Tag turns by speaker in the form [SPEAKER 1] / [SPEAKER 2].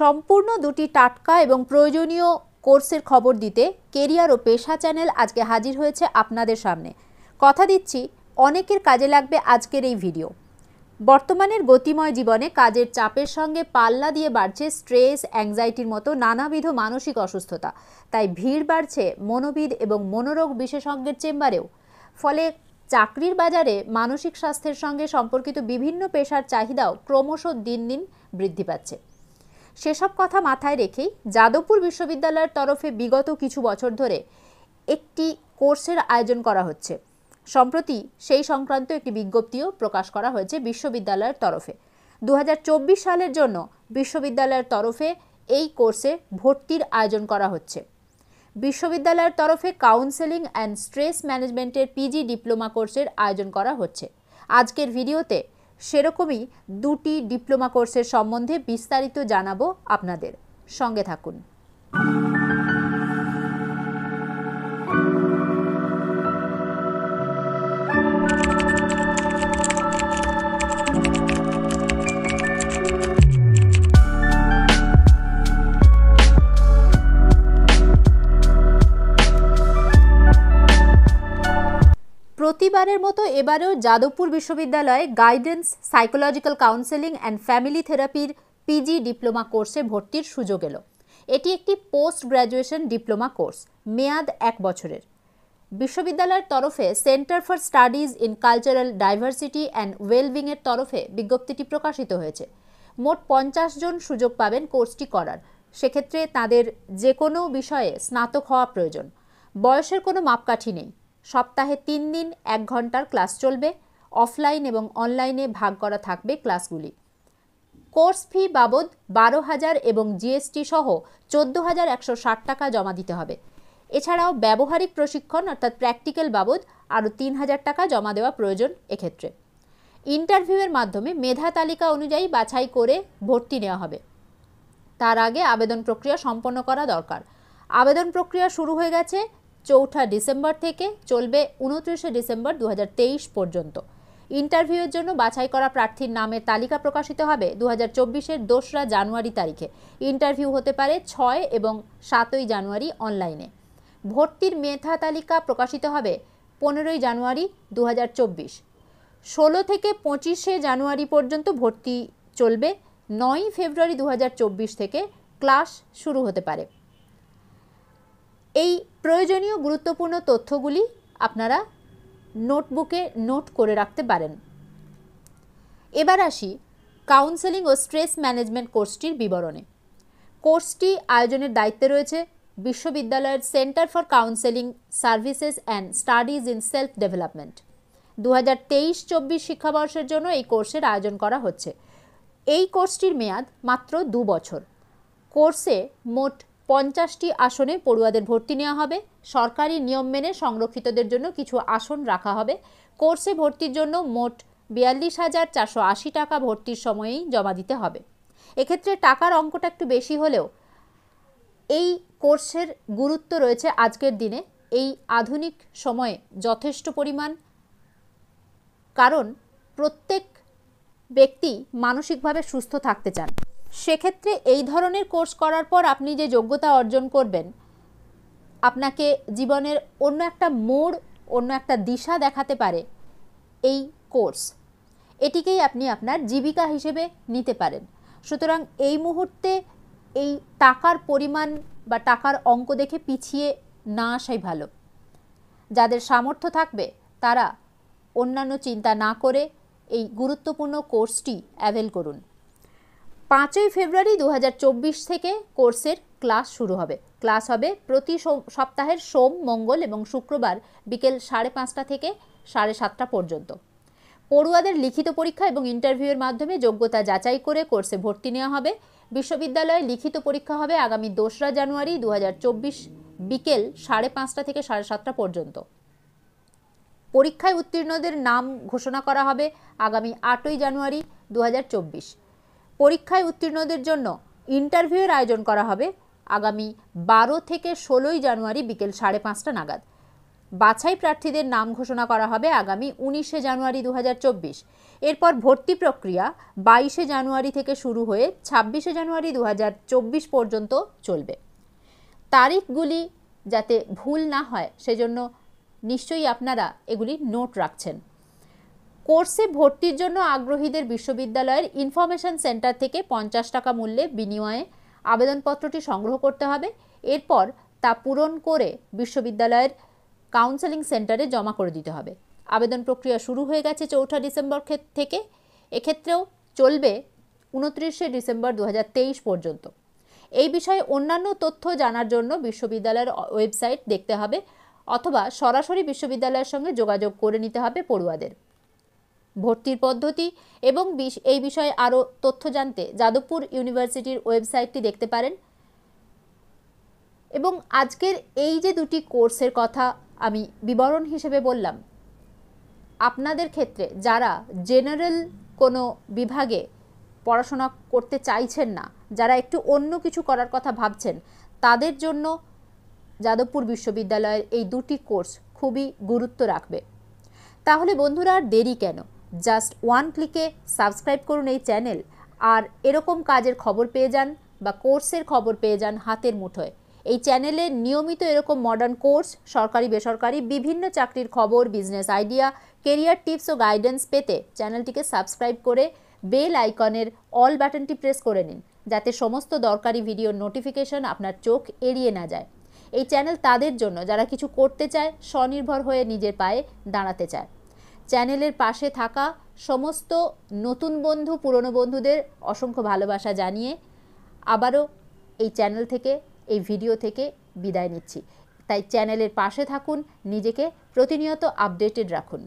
[SPEAKER 1] সম্পূর্ণ দুটি টাটকা এবং প্রয়োজনীয় কোর্সের খবর দিতে কেরিয়ার ও পেশা চ্যানেল আজকে হাজির হয়েছে আপনাদের সামনে। কথা দিচ্ছি অনেকের কাজে লাগবে আজকের এই ভিডিও। বর্তমানের গতিময় জীবনে কাজের চাপের সঙ্গে পাল্লা দিয়ে বাড়ছে স্ট্রেস, অ্যাংজাইটির মতো নানাবিধ মানসিক অসুস্থতা। তাই ভিড় বাড়ছে মনোবিদ এবং মনোরোগ বিশেষজ্ঞের চেম্বারেও। ফলে চাকরির বাজারে মানসিক স্বাস্থ্যের সঙ্গে সম্পর্কিত বিভিন্ন পেশার চাহিদাও ক্রমশ দিন দিন বৃদ্ধি পাচ্ছে। সেসব কথা মাথায় রেখেই যাদবপুর বিশ্ববিদ্যালয়ের তরফে বিগত কিছু বছর ধরে একটি কোর্সের আয়োজন করা হচ্ছে। সম্প্রতি সেই সংক্রান্ত একটি বিজ্ঞপ্তিও প্রকাশ করা হয়েছে বিশ্ববিদ্যালয়ের তরফে। 2024 সালের জন্য বিশ্ববিদ্যালয়ের তরফে এই কোর্সে ভর্তির আয়োজন করা হচ্ছে। বিশ্ববিদ্যালয়ের তরফে কাউন্সেলিং অ্যান্ড স্ট্রেস ম্যানেজমেন্টের পিজি ডিপ্লোমা কোর্সের আয়োজন করা হচ্ছে। আজকের ভিডিওতে সেরকমই দুটি ডিপ্লোমা কোর্সের সম্বন্ধে বিস্তারিত জানাবো আপনাদের। সঙ্গে থাকুন। প্রতিবারের মতো এবারেও যাদবপুর বিশ্ববিদ্যালয়ে guidance, psychological counselling and family থেরাপির পিজি ডিপ্লোমা কোর্সে ভর্তির সুযোগ এলো। এটি একটি পোস্ট গ্র্যাজুয়েশন ডিপ্লোমা কোর্স, মেয়াদ 1 বছরের। বিশ্ববিদ্যালয়ের তরফে centre for studies in cultural diversity and ওয়েলবিংয়ের তরফে বিজ্ঞপ্তিটি প্রকাশিত হয়েছে। মোট 50 জন সুযোগ পাবেন কোর্সটি করার। সেক্ষেত্রে তাদের যে কোনো বিষয়ে স্নাতক হওয়া প্রয়োজন। বয়সের কোনো মাপকাঠি নেই। সপ্তাহে 3 দিন 1 ঘন্টার ক্লাস চলবে। অফলাইন এবং অনলাইনে ভাগ করা থাকবে ক্লাসগুলি। কোর্স ফি বাবদ 12,000 এবং জিএসটি সহ 14,160 টাকা জমা দিতে হবে। এছাড়াও ব্যবহারিক প্রশিক্ষণ অর্থাৎ প্র্যাকটিক্যাল বাবদ আরও 3,000 টাকা জমা দেওয়া প্রয়োজন এক্ষেত্রে। ইন্টারভিউয়ের মাধ্যমে মেধা তালিকা অনুযায়ী বাছাই করে ভর্তি নেওয়া হবে। তার আগে আবেদন প্রক্রিয়া সম্পন্ন করা দরকার। আবেদন প্রক্রিয়া শুরু হয়ে গেছে 4 ডিসেম্বর থেকে, চলবে 29 ডিসেম্বর 2023 পর্যন্ত। ইন্টারভিউয়ের জন্য বাছাই করা প্রার্থীর নামের তালিকা প্রকাশিত হবে 2024-এর 2 জানুয়ারি তারিখে। ইন্টারভিউ হতে পারে 6 এবং 7 জানুয়ারি অনলাইনে। ভর্তির মেধা তালিকা প্রকাশিত হবে 15 জানুয়ারি 2024। 16 থেকে 25 জানুয়ারি পর্যন্ত ভর্তি চলবে। 9 ফেব্রুয়ারি 2024 থেকে ক্লাস শুরু হতে পারে। এই প্রয়োজনীয় গুরুত্বপূর্ণ তথ্যগুলি আপনারা নোটবুকে নোট করে রাখতে পারেন। এবার আসি কাউন্সেলিং ও স্ট্রেস ম্যানেজমেন্ট কোর্সটির বিবরণে। কোর্সটি আয়োজনের দায়িত্বে রয়েছে বিশ্ববিদ্যালয়ের centre for counselling services and studies in self development. 2023-24 শিক্ষাবর্ষের জন্য এই কোর্সের আয়োজন করা হচ্ছে। এই কোর্সটির মেয়াদ মাত্র 2 বছর। কোর্সে মোট 50টি আসনে পড়ুয়াদের ভর্তি নেওয়া হবে। সরকারি নিয়ম মেনে সংরক্ষিতদের জন্য কিছু আসন রাখা হবে। কোর্সে ভর্তির জন্য মোট 42,480 টাকা ভর্তির সময়েই জমা দিতে হবে। এক্ষেত্রে টাকার অঙ্কটা একটু বেশি হলেও এই কোর্সের গুরুত্ব রয়েছে আজকের দিনে, এই আধুনিক সময়ে যথেষ্ট পরিমাণ। কারণ প্রত্যেক ব্যক্তি মানসিকভাবে সুস্থ থাকতে চান। সেক্ষেত্রে এই ধরনের কোর্স করার পর আপনি যে যোগ্যতা অর্জন করবেন, আপনাকে জীবনের অন্য একটা মোড়, অন্য একটা দিশা দেখাতে পারে এই কোর্স। এটিকেই আপনি আপনার জীবিকা হিসেবে নিতে পারেন। সুতরাং এই মুহূর্তে এই টাকার পরিমাণ বা টাকার অঙ্ক দেখে পিছিয়ে না আসাই ভালো। যাদের সামর্থ্য থাকবে তারা অন্যান্য চিন্তা না করে এই গুরুত্বপূর্ণ কোর্সটি অ্যাভেল করুন। 5 ফেব্রুয়ারি 2024 থেকে কোর্সের ক্লাস শুরু হবে। ক্লাস হবে প্রতি সপ্তাহের সোম, মঙ্গল এবং শুক্রবার বিকেল 5:30 থেকে 7:30 পর্যন্ত। পড়ুয়াদের লিখিত পরীক্ষা এবং ইন্টারভিউয়ের মাধ্যমে যোগ্যতা যাচাই করে কোর্সে ভর্তি নেওয়া হবে। বিশ্ববিদ্যালয়ে লিখিত পরীক্ষা হবে আগামী 2 জানুয়ারি 2024 বিকেল 5:30 থেকে 7:30 পর্যন্ত। পরীক্ষায় উত্তীর্ণদের নাম ঘোষণা করা হবে আগামী 8 জানুয়ারি 2024। পরীক্ষায় উত্তীর্ণদের জন্য ইন্টারভিউয়ের আয়োজন করা হবে আগামী 12 থেকে 16 জানুয়ারি বিকেল 5:30 নাগাদ। বাছাই প্রার্থীদের নাম ঘোষণা করা হবে আগামী 19 জানুয়ারি 2024। এরপর ভর্তি প্রক্রিয়া 22শে জানুয়ারি থেকে শুরু হয়ে 26শে জানুয়ারি 2024 পর্যন্ত চলবে। তারিখগুলি যাতে ভুল না হয় সেজন্য নিশ্চয়ই আপনারা এগুলি নোট রাখছেন। কোর্সে ভর্তির জন্য আগ্রহীদের বিশ্ববিদ্যালয়ের ইনফরমেশন সেন্টার থেকে 50 টাকা মূল্যে বিনিময়ে আবেদনপত্রটি সংগ্রহ করতে হবে। এরপর তা পূরণ করে বিশ্ববিদ্যালয়ের কাউন্সেলিং সেন্টারে জমা করে দিতে হবে। আবেদন প্রক্রিয়া শুরু হয়ে গেছে 4 ডিসেম্বর থেকে, এক্ষেত্রেও চলবে 29শে ডিসেম্বর 2023 পর্যন্ত। এই বিষয়ে অন্যান্য তথ্য জানার জন্য বিশ্ববিদ্যালয়ের ওয়েবসাইট দেখতে হবে অথবা সরাসরি বিশ্ববিদ্যালয়ের সঙ্গে যোগাযোগ করে নিতে হবে পড়ুয়াদের। ভর্তির পদ্ধতি এবং এই বিষয়ে আরও তথ্য জানতে যাদবপুর ইউনিভার্সিটির ওয়েবসাইটটি দেখতে পারেন। এবং আজকের এই যে দুটি কোর্সের কথা আমি বিবরণ হিসেবে বললাম, আপনাদের ক্ষেত্রে যারা জেনারেল কোনো বিভাগে পড়াশোনা করতে চাইছেন না, যারা একটু অন্য কিছু করার কথা ভাবছেন, তাদের জন্য যাদবপুর বিশ্ববিদ্যালয়ের এই দুটি কোর্স খুবই গুরুত্ব রাখবে। তাহলে বন্ধুরা আর দেরি কেন, জাস্ট ওয়ান ক্লিকে সাবস্ক্রাইব করুন এই চ্যানেল, আর এরকম কাজের খবর পেয়ে যান বা কোর্সের খবর পেয়ে যান হাতের মুঠোয়। এই চ্যানেলে নিয়মিত এরকম মডার্ন কোর্স, সরকারি বেসরকারি বিভিন্ন চাকরির খবর, বিজনেস আইডিয়া, কেরিয়ার টিপস ও গাইডেন্স পেতে চ্যানেলটিকে সাবস্ক্রাইব করে বেল আইকনের অল বাটনটি প্রেস করে নিন, যাতে সমস্ত দরকারি ভিডিওর নোটিফিকেশন আপনার চোখ এড়িয়ে না যায়। এই চ্যানেল তাদের জন্য যারা কিছু করতে চায়, স্বনির্ভর হয়ে নিজের পায়ে দাঁড়াতে চায়। চ্যানেলের পাশে থাকা সমস্ত নতুন বন্ধু, পুরনো বন্ধুদের অসংখ্য ভালোবাসা জানিয়ে আবারও এই চ্যানেল থেকে, এই ভিডিও থেকে বিদায় নিচ্ছি। তাই চ্যানেলের পাশে থাকুন, নিজেকে প্রতিনিয়ত আপডেটেড রাখুন।